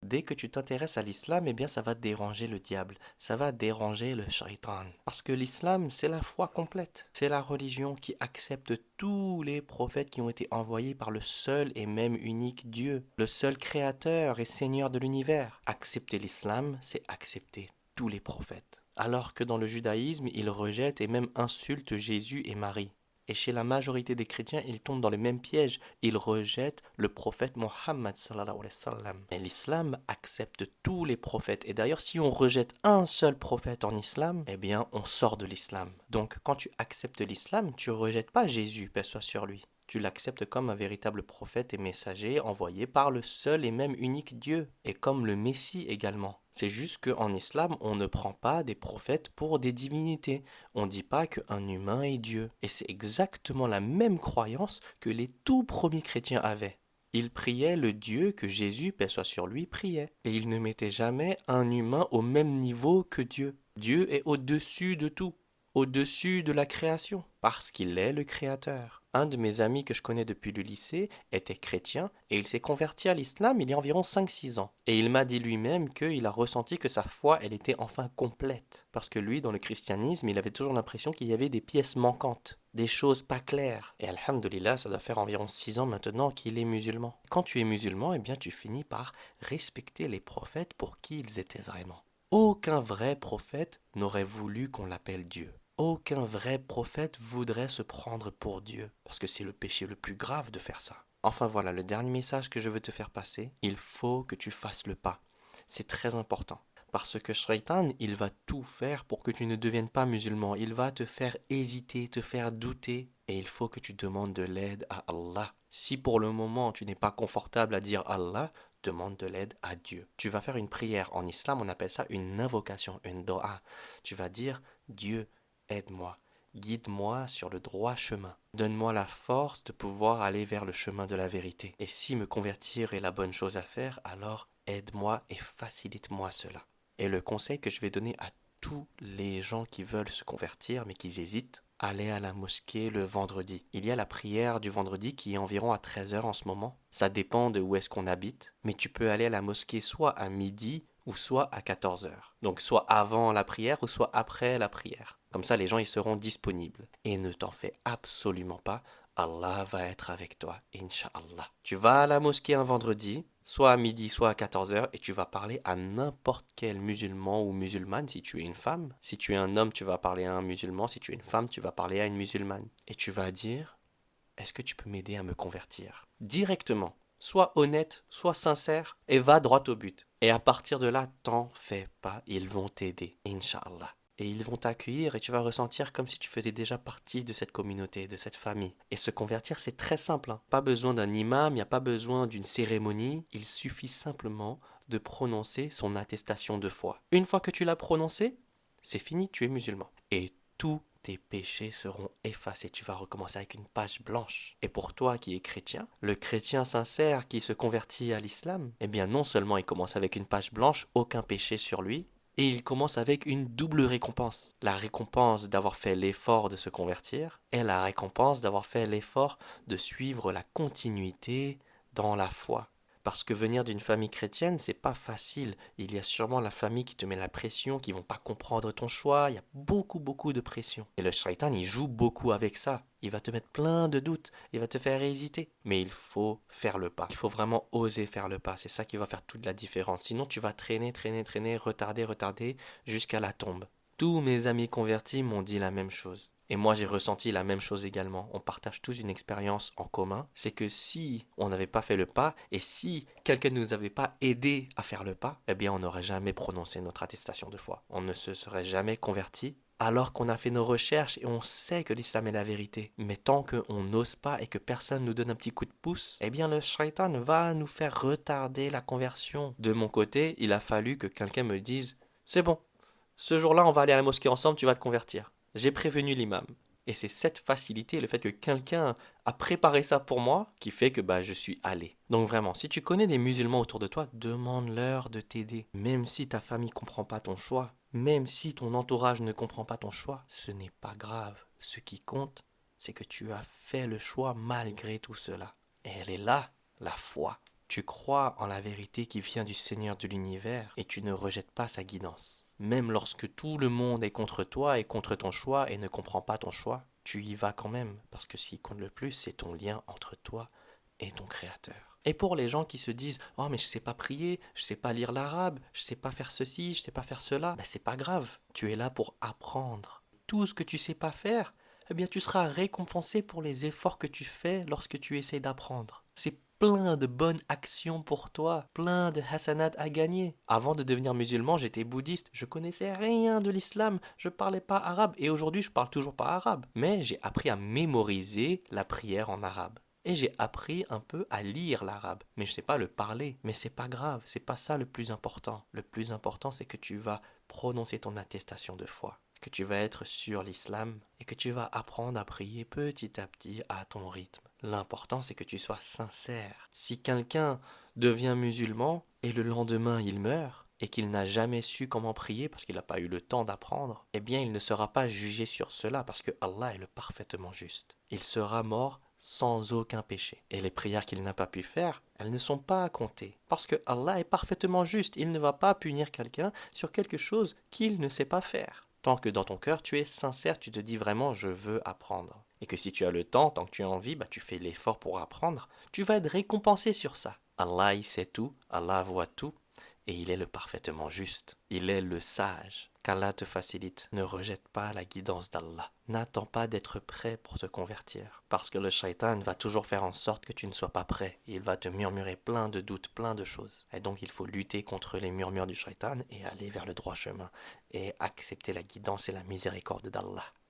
Dès que tu t'intéresses à l'islam, eh bien ça va déranger le diable, ça va déranger le shaitan. Parce que l'islam, c'est la foi complète. C'est la religion qui accepte tous les prophètes qui ont été envoyés par le seul et même unique Dieu, le seul créateur et seigneur de l'univers. Accepter l'islam, c'est accepter tous les prophètes. Alors que dans le judaïsme, ils rejettent et même insultent Jésus et Marie. Et chez la majorité des chrétiens, ils tombent dans le même piège. Ils rejettent le prophète Mohammed sallallahu alayhi wa sallam. Mais l'islam accepte tous les prophètes. Et d'ailleurs, si on rejette un seul prophète en islam, eh bien, on sort de l'islam. Donc, quand tu acceptes l'islam, tu ne rejettes pas Jésus, paix soit sur lui. Tu l'acceptes comme un véritable prophète et messager envoyé par le seul et même unique Dieu, et comme le Messie également. C'est juste qu'en islam, on ne prend pas des prophètes pour des divinités. On ne dit pas qu'un humain est Dieu. Et c'est exactement la même croyance que les tout premiers chrétiens avaient. Ils priaient le Dieu que Jésus, paix soit sur lui, priait. Et ils ne mettaient jamais un humain au même niveau que Dieu. Dieu est au-dessus de tout, au-dessus de la création, parce qu'il est le créateur. Un de mes amis que je connais depuis le lycée était chrétien et il s'est converti à l'islam il y a environ 5-6 ans. Et il m'a dit lui-même qu'il a ressenti que sa foi, elle était enfin complète. Parce que lui, dans le christianisme, il avait toujours l'impression qu'il y avait des pièces manquantes, des choses pas claires. Et alhamdoulilah, ça doit faire environ 6 ans maintenant qu'il est musulman. Quand tu es musulman, eh bien tu finis par respecter les prophètes pour qui ils étaient vraiment. Aucun vrai prophète n'aurait voulu qu'on l'appelle Dieu. Aucun vrai prophète voudrait se prendre pour Dieu, parce que c'est le péché le plus grave de faire ça. Enfin voilà, le dernier message que je veux te faire passer, il faut que tu fasses le pas. C'est très important. Parce que Shaitan, il va tout faire pour que tu ne deviennes pas musulman. Il va te faire hésiter, te faire douter. Et il faut que tu demandes de l'aide à Allah. Si pour le moment tu n'es pas confortable à dire Allah, demande de l'aide à Dieu. Tu vas faire une prière. En islam, on appelle ça une invocation, une doa. Tu vas dire, Dieu, aide-moi, guide-moi sur le droit chemin. Donne-moi la force de pouvoir aller vers le chemin de la vérité. Et si me convertir est la bonne chose à faire, alors aide-moi et facilite-moi cela. Et le conseil que je vais donner à tous les gens qui veulent se convertir mais qui hésitent, allez à la mosquée le vendredi. Il y a la prière du vendredi qui est environ à 13 heures en ce moment. Ça dépend de où est-ce qu'on habite, mais tu peux aller à la mosquée soit à midi ou soit à 14 heures. Donc soit avant la prière ou soit après la prière. Comme ça, les gens ils seront disponibles. Et ne t'en fais absolument pas, Allah va être avec toi, Inch'Allah. Tu vas à la mosquée un vendredi, soit à midi, soit à 14 heures, et tu vas parler à n'importe quel musulman ou musulmane si tu es une femme. Si tu es un homme, tu vas parler à un musulman. Si tu es une femme, tu vas parler à une musulmane. Et tu vas dire, est-ce que tu peux m'aider à me convertir? Directement. Sois honnête, sois sincère, et va droit au but. Et à partir de là, t'en fais pas, ils vont t'aider, Inch'Allah. Et ils vont t'accueillir et tu vas ressentir comme si tu faisais déjà partie de cette communauté, de cette famille. Et se convertir, c'est très simple, hein. Pas besoin d'un imam, il n'y a pas besoin d'une cérémonie. Il suffit simplement de prononcer son attestation de foi. Une fois que tu l'as prononcé, c'est fini, tu es musulman. Et tous tes péchés seront effacés. Tu vas recommencer avec une page blanche. Et pour toi qui es chrétien, le chrétien sincère qui se convertit à l'islam, eh bien non seulement il commence avec une page blanche, aucun péché sur lui, et il commence avec une double récompense. La récompense d'avoir fait l'effort de se convertir et la récompense d'avoir fait l'effort de suivre la continuité dans la foi. Parce que venir d'une famille chrétienne, c'est pas facile. Il y a sûrement la famille qui te met la pression, qui vont pas comprendre ton choix. Il y a beaucoup de pression. Et le shaitan, il joue beaucoup avec ça. Il va te mettre plein de doutes. Il va te faire hésiter. Mais il faut faire le pas. Il faut vraiment oser faire le pas. C'est ça qui va faire toute la différence. Sinon, tu vas traîner, retarder jusqu'à la tombe. Tous mes amis convertis m'ont dit la même chose. Et moi, j'ai ressenti la même chose également. On partage tous une expérience en commun. C'est que si on n'avait pas fait le pas, et si quelqu'un ne nous avait pas aidé à faire le pas, eh bien, on n'aurait jamais prononcé notre attestation de foi. On ne se serait jamais converti, alors qu'on a fait nos recherches et on sait que l'islam est la vérité. Mais tant qu'on n'ose pas et que personne nous donne un petit coup de pouce, eh bien, le shaitan va nous faire retarder la conversion. De mon côté, il a fallu que quelqu'un me dise « C'est bon, ce jour-là, on va aller à la mosquée ensemble, tu vas te convertir. » J'ai prévenu l'imam. Et c'est cette facilité, le fait que quelqu'un a préparé ça pour moi, qui fait que je suis allé. Donc vraiment, si tu connais des musulmans autour de toi, demande-leur de t'aider. Même si ta famille ne comprend pas ton choix, même si ton entourage ne comprend pas ton choix, ce n'est pas grave. Ce qui compte, c'est que tu as fait le choix malgré tout cela. Et elle est là, la foi. Tu crois en la vérité qui vient du Seigneur de l'univers et tu ne rejettes pas sa guidance. Même lorsque tout le monde est contre toi et contre ton choix et ne comprend pas ton choix, tu y vas quand même, parce que ce qui compte le plus, c'est ton lien entre toi et ton Créateur. Et pour les gens qui se disent « Oh mais je sais pas prier, je sais pas lire l'arabe, je sais pas faire ceci, je sais pas faire cela », ben c'est pas grave, tu es là pour apprendre. Tout ce que tu sais pas faire, eh bien tu seras récompensé pour les efforts que tu fais lorsque tu essaies d'apprendre. C'est plein de bonnes actions pour toi, plein de hasanat à gagner. Avant de devenir musulman, j'étais bouddhiste, je connaissais rien de l'islam, je parlais pas arabe et aujourd'hui je parle toujours pas arabe. Mais j'ai appris à mémoriser la prière en arabe. Et j'ai appris un peu à lire l'arabe, mais je sais pas le parler. Mais c'est pas grave, c'est pas ça le plus important. Le plus important, c'est que tu vas prononcer ton attestation de foi, que tu vas être sur l'islam et que tu vas apprendre à prier petit à petit à ton rythme. L'important, c'est que tu sois sincère. Si quelqu'un devient musulman et le lendemain il meurt et qu'il n'a jamais su comment prier parce qu'il n'a pas eu le temps d'apprendre, eh bien il ne sera pas jugé sur cela parce que Allah est le parfaitement juste. Il sera mort sans aucun péché. Et les prières qu'il n'a pas pu faire, elles ne sont pas à compter. Parce que Allah est parfaitement juste. Il ne va pas punir quelqu'un sur quelque chose qu'il ne sait pas faire. Tant que dans ton cœur, tu es sincère, tu te dis vraiment je veux apprendre. Et que si tu as le temps, tant que tu as envie, tu fais l'effort pour apprendre, tu vas être récompensé sur ça. Allah, il sait tout, Allah voit tout, et il est le parfaitement juste. Il est le sage. Qu'Allah te facilite. Ne rejette pas la guidance d'Allah. N'attends pas d'être prêt pour te convertir. Parce que le shaitan va toujours faire en sorte que tu ne sois pas prêt. Il va te murmurer plein de doutes, plein de choses. Et donc il faut lutter contre les murmures du shaitan et aller vers le droit chemin. Et accepter la guidance et la miséricorde d'Allah.